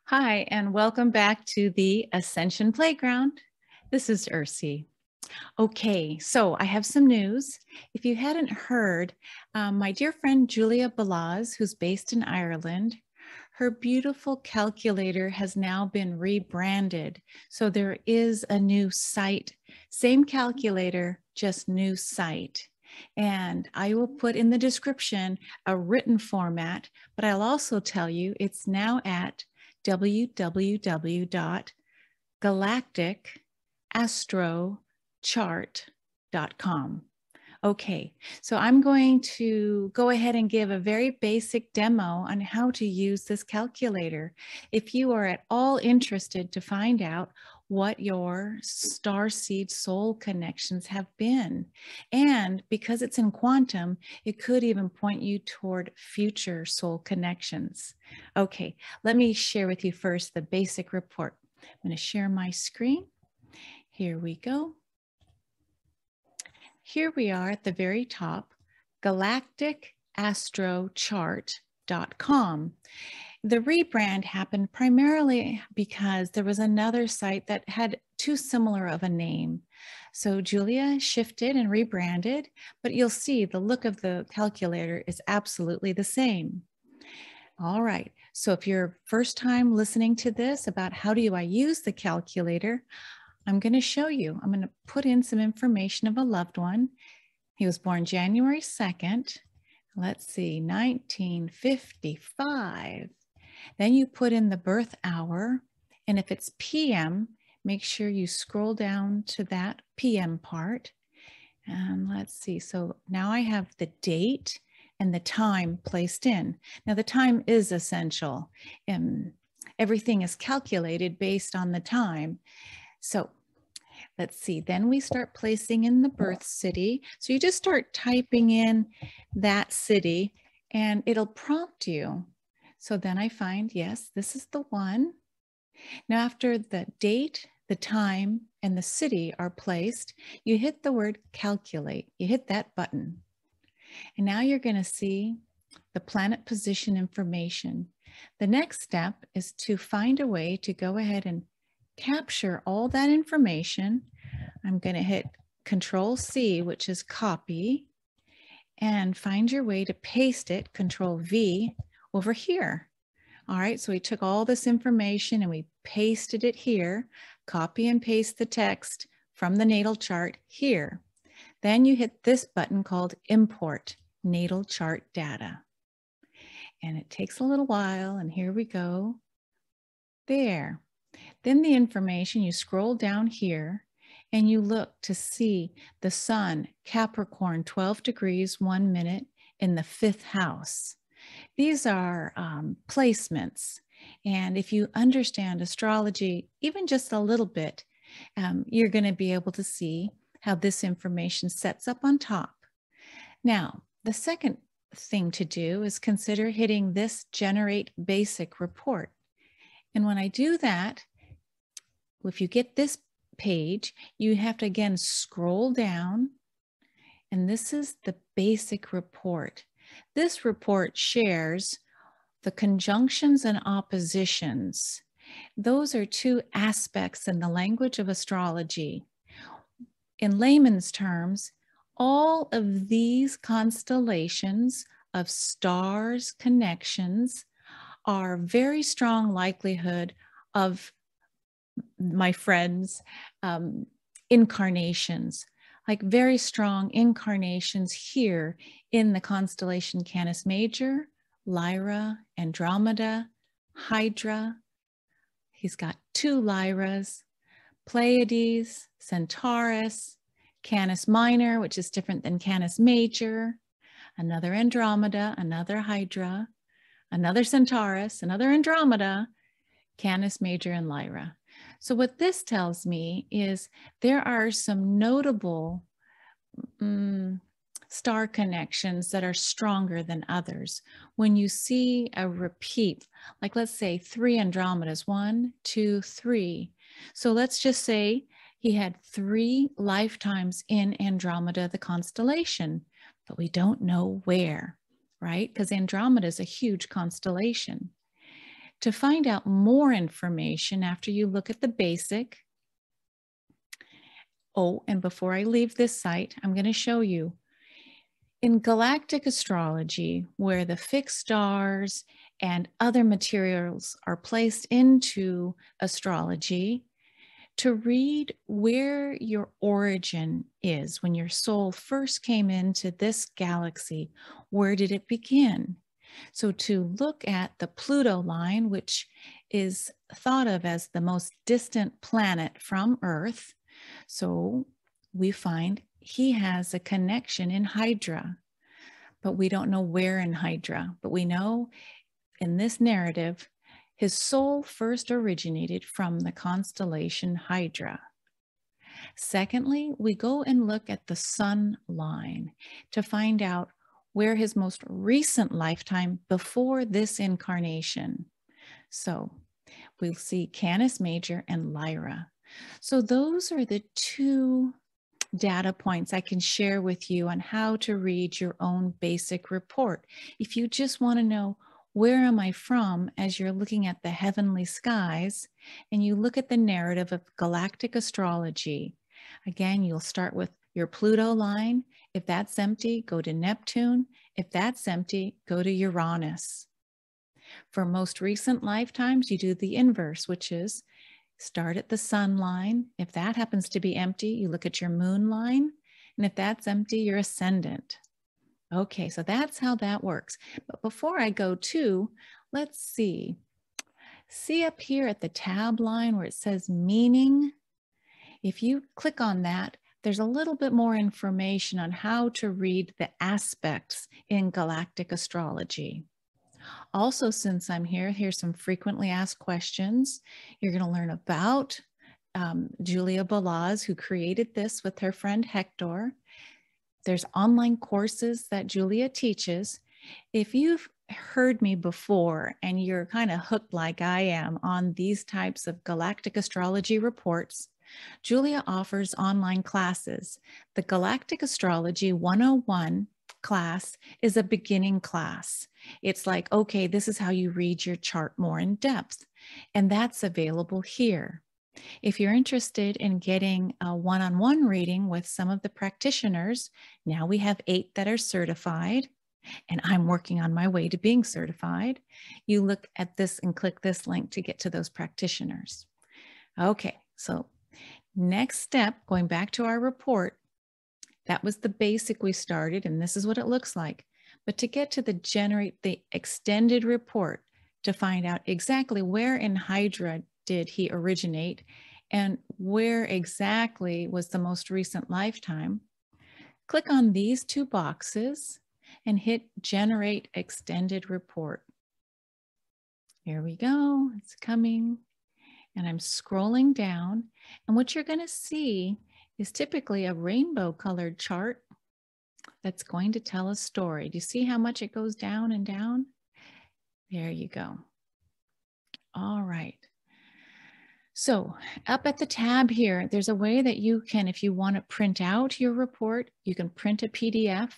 Hi, and welcome back to the Ascension Playground. This is Ursie. Okay, so I have some news. If you hadn't heard, my dear friend Julia Balaz, who's based in Ireland, her beautiful calculator has now been rebranded. So there is a new site, same calculator, just new site. And I will put in the description a written format, but I'll also tell you it's now at www.galacticastrology.com. Okay, so I'm going to go ahead and give a very basic demo on how to use this calculator. If you are at all interested to find out what your starseed soul connections have been. And because it's in quantum, it could even point you toward future soul connections. Okay, let me share with you first the basic report. I'm going to share my screen. Here we go. Here we are at the very top, galacticastrology.com. The rebrand happened primarily because there was another site that had too similar of a name. So Julia shifted and rebranded, but you'll see the look of the calculator is absolutely the same. All right, so if you're first time listening to this about how do I use the calculator, I'm going to show you. I'm going to put in some information of a loved one. He was born January 2nd. Let's see, 1955. Then you put in the birth hour. And if it's PM, make sure you scroll down to that PM part. And let's see. So now I have the date and the time placed in. Now the time is essential. Everything is calculated based on the time. So let's see, then we start placing in the birth city. So you just start typing in that city and it'll prompt you. So then I find, yes, this is the one. Now after the date, the time, and the city are placed, you hit the word calculate. You hit that button. And now you're going to see the planet position information. The next step is to find a way to go ahead and capture all that information. I'm going to hit Control C, which is copy, and find your way to paste it, Control V, over here. All right, so we took all this information and we pasted it here. Copy and paste the text from the natal chart here. Then you hit this button called Import Natal Chart Data. And it takes a little while, and here we go. There. Then the information, you scroll down here and you look to see the sun, Capricorn, 12 degrees, 1 minute in the 5th house. These are placements. And if you understand astrology, even just a little bit, you're going to be able to see how this information sets up on top. Now, the second thing to do is consider hitting this Generate Basic Report. And when I do that, if you get this page, you have to again scroll down, and this is the basic report. This report shares the conjunctions and oppositions. Those are two aspects in the language of astrology. In layman's terms, all of these constellations of stars connections are very strong likelihood of my friends' incarnations, like very strong incarnations here in the constellation Canis Major, Lyra, Andromeda, Hydra. He's got 2 Lyras, Pleiades, Centaurus, Canis Minor, which is different than Canis Major, another Andromeda, another Hydra, another Centaurus, another Andromeda, Canis Major, and Lyra. So what this tells me is there are some notable star connections that are stronger than others. When you see a repeat, like let's say 3 Andromedas, 1, 2, 3. So let's just say he had 3 lifetimes in Andromeda, the constellation. but we don't know where, right? Because Andromeda is a huge constellation. To find out more information after you look at the basic, oh, and before I leave this site, I'm going to show you in galactic astrology, where the fixed stars and other materials are placed into astrology, to read where your origin is, when your soul first came into this galaxy, where did it begin? So to look at the Pluto line, which is thought of as the most distant planet from Earth, so we find he has a connection in Hydra, but we don't know where in Hydra, but we know in this narrative, his soul first originated from the constellation Hydra. Secondly, we go and look at the sun line to find out where his most recent lifetime before this incarnation. So we'll see Canis Major and Lyra. So those are the two data points I can share with you on how to read your own basic report. If you just want to know where am I from as you're looking at the heavenly skies and you look at the narrative of galactic astrology, again, you'll start with your Pluto line. If that's empty, go to Neptune. If that's empty, go to Uranus. For most recent lifetimes, you do the inverse, which is start at the sun line. If that happens to be empty, you look at your moon line. And if that's empty, your ascendant. Okay, so that's how that works. But before I go to, let's see. See up here at the tab line where it says meaning. If you click on that, there's a little bit more information on how to read the aspects in galactic astrology. Also, since I'm here, here's some frequently asked questions. You're going to learn about Julia Balaz, who created this with her friend Hector. There's online courses that Julia teaches. If you've heard me before and you're kind of hooked like I am on these types of galactic astrology reports, Julia offers online classes. The Galactic Astrology 101 class is a beginning class. It's like, okay, this is how you read your chart more in depth. And that's available here. If you're interested in getting a one-on-one reading with some of the practitioners, now we have 8 that are certified, and I'm working on my way to being certified. You look at this and click this link to get to those practitioners. Okay, so next step, going back to our report, that was the basic we started, and this is what it looks like. But to get to generate the extended report to find out exactly where in Hydra did he originate and where exactly was the most recent lifetime, click on these 2 boxes and hit Generate Extended Report. Here we go, it's coming. And I'm scrolling down, and what you're going to see is typically a rainbow colored chart that's going to tell a story. Do you see how much it goes down and down? There you go. All right. So up at the tab here, there's a way that you can, if you want to print out your report, you can print a PDF.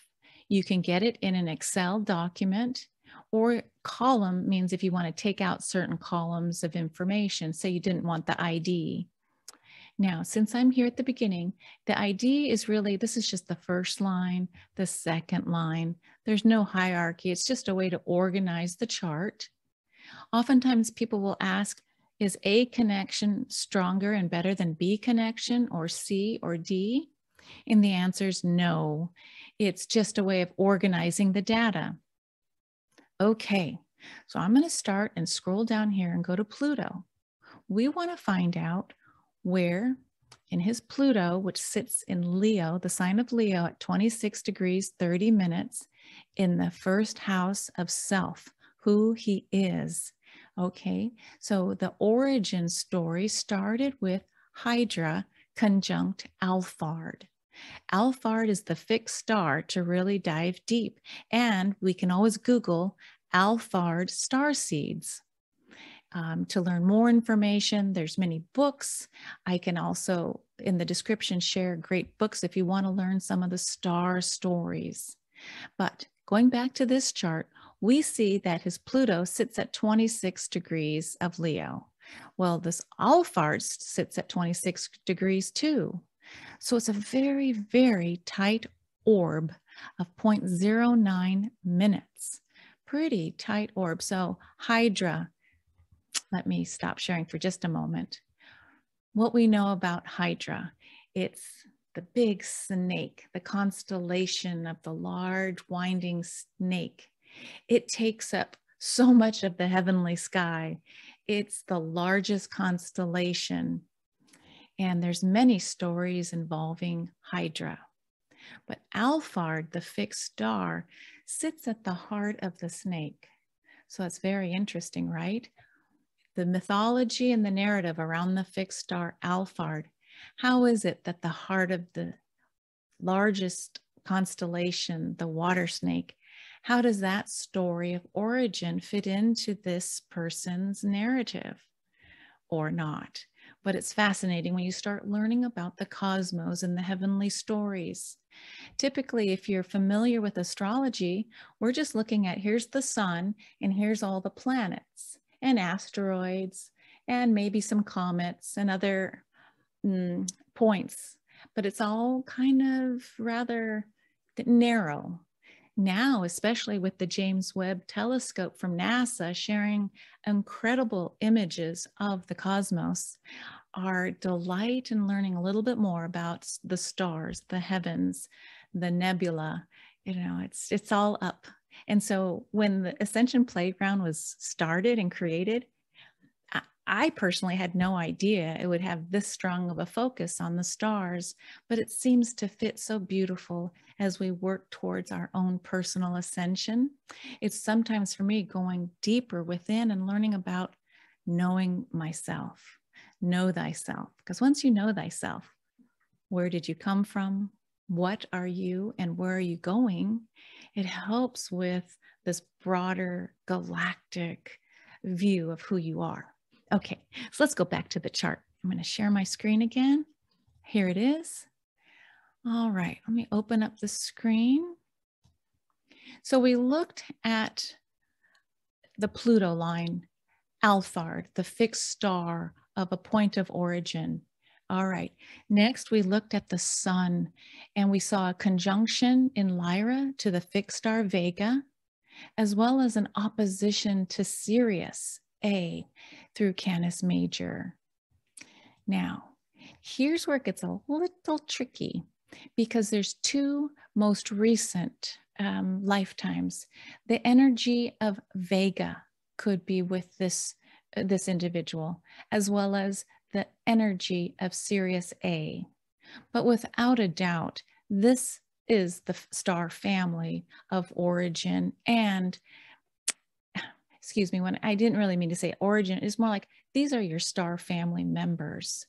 You can get it in an Excel document, or column means if you want to take out certain columns of information, say you didn't want the ID. Now, since I'm here at the beginning, the ID is really, this is just the first line, the second line. There's no hierarchy. It's just a way to organize the chart. Oftentimes people will ask, is A connection stronger and better than B connection, or C or D? And the answer is no. It's just a way of organizing the data. Okay, so I'm going to start and scroll down here and go to Pluto. We want to find out where in his Pluto, which sits in Leo, the sign of Leo at 26 degrees, 30 minutes, in the first house of self, who he is. Okay, so the origin story started with Hydra conjunct Alphard. Alphard is the fixed star to really dive deep. And we can always Google Alphard starseeds to learn more information. There's many books. I can also, in the description, share great books if you want to learn some of the star stories. But going back to this chart, we see that his Pluto sits at 26 degrees of Leo. Well, this Alphard sits at 26 degrees too. So it's a very, very tight orb of 0.09 minutes. Pretty tight orb. So Hydra, let me stop sharing for just a moment. What we know about Hydra, it's the big snake, the constellation of the large winding snake. It takes up so much of the heavenly sky. It's the largest constellation. And there's many stories involving Hydra. But Alphard, the fixed star, sits at the heart of the snake. So it's very interesting, right? The mythology and the narrative around the fixed star Alphard. How is it that the heart of the largest constellation, the water snake, how does that story of origin fit into this person's narrative or not? But it's fascinating when you start learning about the cosmos and the heavenly stories. Typically, if you're familiar with astrology, we're just looking at here's the sun and here's all the planets and asteroids and maybe some comets and other points, but it's all kind of rather narrow. Now, especially with the James Webb Telescope from NASA sharing incredible images of the cosmos, our delight in learning a little bit more about the stars, the heavens, the nebula, it's all up. And so when the Ascension Playground was started and created, I personally had no idea it would have this strong of a focus on the stars, but it seems to fit so beautiful as we work towards our own personal ascension. It's sometimes for me going deeper within and learning about knowing myself. Know thyself, because once you know thyself, where did you come from? What are you and where are you going? It helps with this broader galactic view of who you are. Okay, so let's go back to the chart. I'm going to share my screen again. Here it is. All right, let me open up the screen. So we looked at the Pluto line, Alphard, the fixed star of a point of origin. All right, next we looked at the sun and we saw a conjunction in Lyra to the fixed star Vega, as well as an opposition to Sirius A through Canis Major. Now, here's where it gets a little tricky because there's two most recent lifetimes. The energy of Vega could be with this individual, as well as the energy of Sirius A. But without a doubt, this is the star family of origin. And excuse me, when I didn't really mean to say origin, it's more like these are your star family members.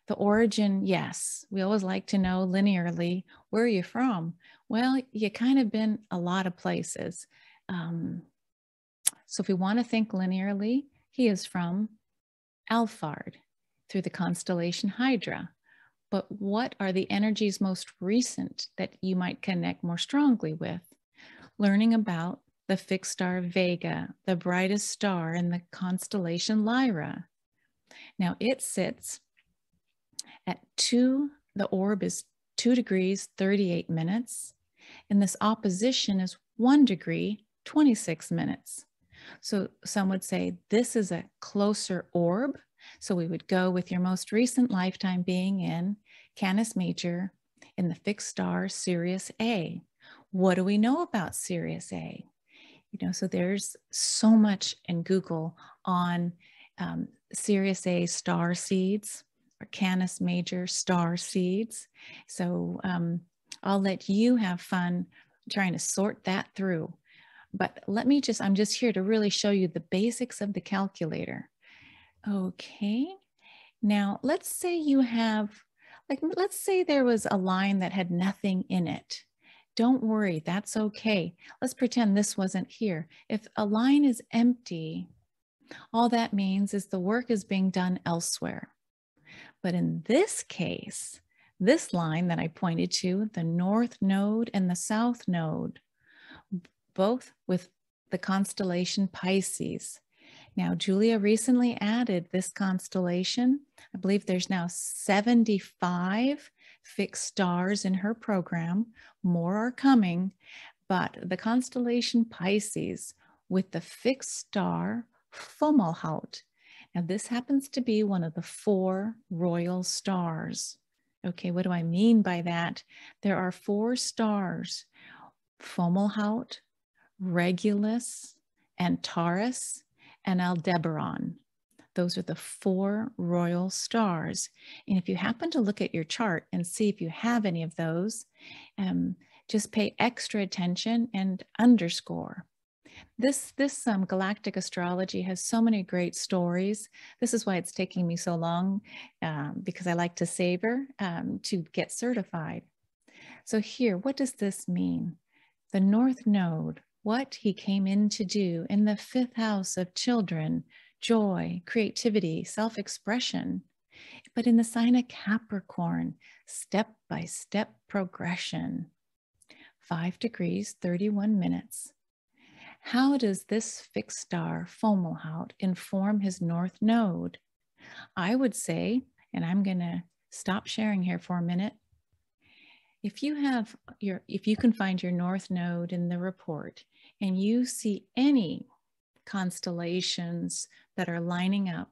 The origin, yes, we always like to know linearly, where are you from? Well, you kind of been a lot of places. So if we want to think linearly, he is from Alphard through the constellation Hydra. But what are the energies most recent that you might connect more strongly with? Learning about the fixed star Vega, the brightest star in the constellation Lyra. Now it sits at the orb is 2 degrees, 38 minutes, and this opposition is 1 degree, 26 minutes. So some would say this is a closer orb. So we would go with your most recent lifetime being in Canis Major in the fixed star Sirius A. What do we know about Sirius A? So there's so much in Google on Sirius A star seeds or Canis Major star seeds. So I'll let you have fun trying to sort that through. But I'm just here to really show you the basics of the calculator. Okay, now let's say you have, let's say there was a line that had nothing in it. Don't worry, that's okay. Let's pretend this wasn't here. If a line is empty, all that means is the work is being done elsewhere. But in this case, this line that I pointed to, the north node and the south node, both with the constellation Pisces. Now, Julia recently added this constellation. I believe there's now 75 fixed stars in her program. More are coming, but the constellation Pisces with the fixed star Fomalhaut. Now, this happens to be one of the 4 royal stars. Okay, what do I mean by that? There are 4 stars, Fomalhaut, Regulus, Antares, and Aldebaran. Those are the 4 royal stars. And if you happen to look at your chart and see if you have any of those, just pay extra attention and underscore. This Galactic Astrology has so many great stories. This is why it's taking me so long, because I like to savor to get certified. So here, what does this mean? The North Node, what he came in to do in the 5th house of children, joy, creativity, self-expression. But in the sign of Capricorn, step-by-step progression. 5 degrees, 31 minutes. How does this fixed star, Fomalhaut, inform his North Node? I would say, and I'm going to stop sharing here for a minute, if you can find your North Node in the report and you see any constellations that are lining up,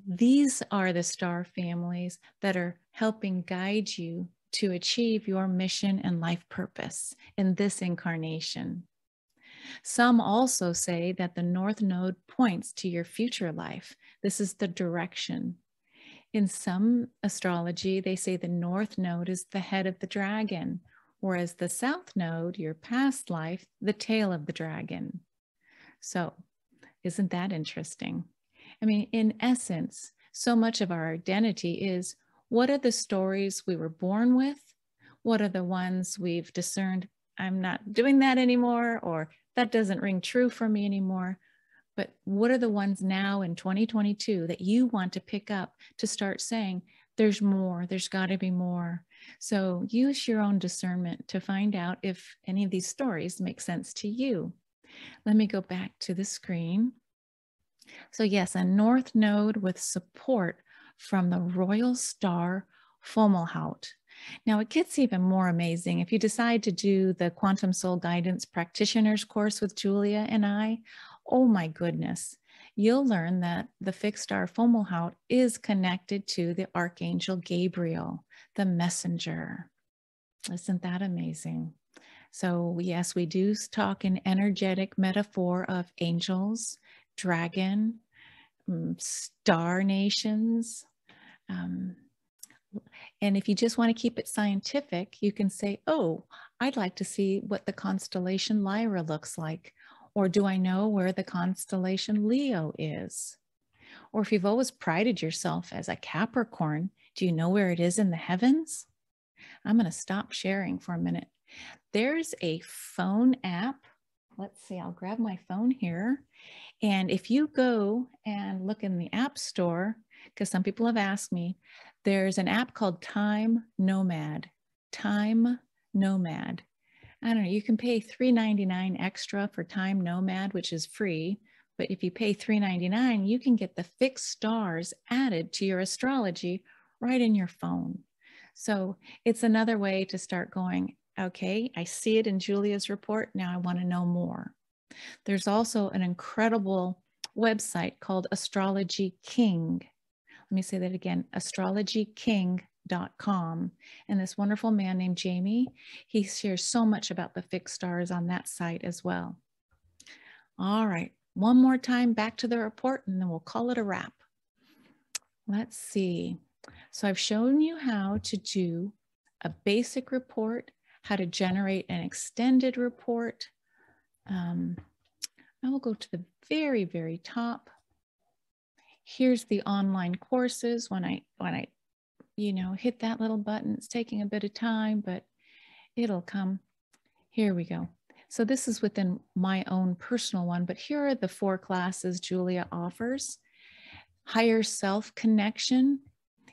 these are the star families that are helping guide you to achieve your mission and life purpose in this incarnation. Some also say that the North Node points to your future life. This is the direction. In some astrology, they say the North Node is the head of the dragon, whereas the South Node, your past life, the tail of the dragon. So, isn't that interesting? I mean, in essence, so much of our identity is, what are the stories we were born with? What are the ones we've discerned, I'm not doing that anymore, or that doesn't ring true for me anymore? But what are the ones now in 2022 that you want to pick up to start saying, there's more, there's got to be more? So use your own discernment to find out if any of these stories make sense to you. Let me go back to the screen. So yes, a North Node with support from the royal star Fomalhaut. Now it gets even more amazing. If you decide to do the Quantum Soul Guidance Practitioners course with Julia and I, oh my goodness, you'll learn that the fixed star Fomalhaut is connected to the Archangel Gabriel, the messenger. Isn't that amazing? So yes, we do talk in energetic metaphor of angels, dragon, star nations. And if you just want to keep it scientific, you can say, oh, I'd like to see what the constellation Lyra looks like. Or do I know where the constellation Leo is? Or if you've always prided yourself as a Capricorn, do you know where it is in the heavens? I'm going to stop sharing for a minute. There's a phone app. Let's see, I'll grab my phone here. And if you go and look in the App Store, because some people have asked me, there's an app called Time Nomad. Time Nomad. I don't know, you can pay $3.99 extra for Time Nomad, which is free. But if you pay $3.99, you can get the fixed stars added to your astrology right in your phone. So it's another way to start going, okay, I see it in Julia's report. Now I want to know more. There's also an incredible website called Astrology King. Let me say that again, astrologyking.com. And this wonderful man named Jamie, he shares so much about the fixed stars on that site as well. All right, one more time back to the report and then we'll call it a wrap. Let's see. So I've shown you how to do a basic report, how to generate an extended report. I will go to the very, very top. Here's the online courses. When I hit that little button, it's taking a bit of time, but it'll come. Here we go. So this is within my own personal one, but here are the 4 classes Julia offers. Higher self connection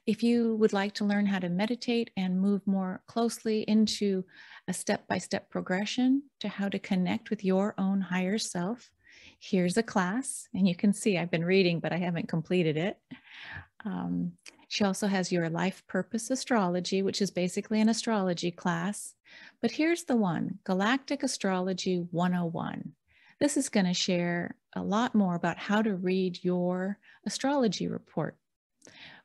If you would like to learn how to meditate and move more closely into a step-by-step progression to how to connect with your own higher self, here's a class. And you can see I've been reading, but I haven't completed it. She also has your life purpose astrology, which is basically an astrology class. But here's the one, Galactic Astrology 101. This is going to share a lot more about how to read your astrology report.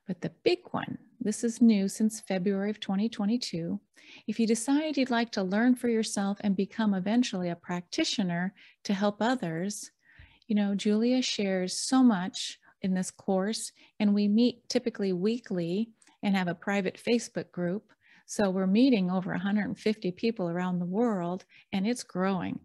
But the big one, this is new since February of 2022. If you decide you'd like to learn for yourself and become eventually a practitioner to help others, you know, Julia shares so much in this course, and we meet typically weekly and have a private Facebook group. So we're meeting over 150 people around the world, and it's growing.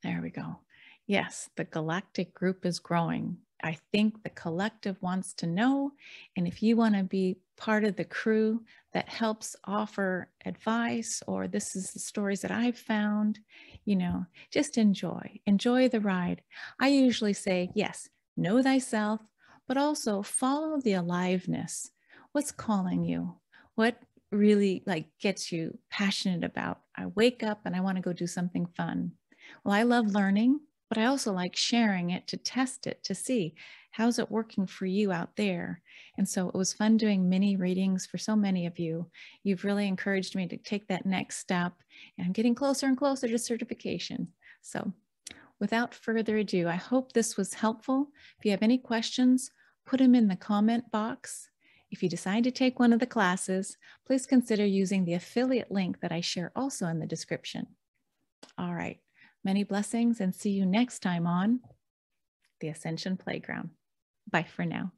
There we go. Yes, the galactic group is growing. I think the collective wants to know, and if you want to be part of the crew that helps offer advice, or this is the stories that I've found, you know, just enjoy the ride. I usually say, yes, know thyself, but also follow the aliveness. What's calling you? What really gets you passionate about? I wake up and I want to go do something fun. Well, I love learning, but I also like sharing it to test it, to see how's it working for you out there. And so it was fun doing mini readings for so many of you. You've really encouraged me to take that next step, and I'm getting closer and closer to certification. So without further ado, I hope this was helpful. If you have any questions, put them in the comment box. If you decide to take one of the classes, please consider using the affiliate link that I share also in the description. All right. Many blessings, and see you next time on the Ascension Playground. Bye for now.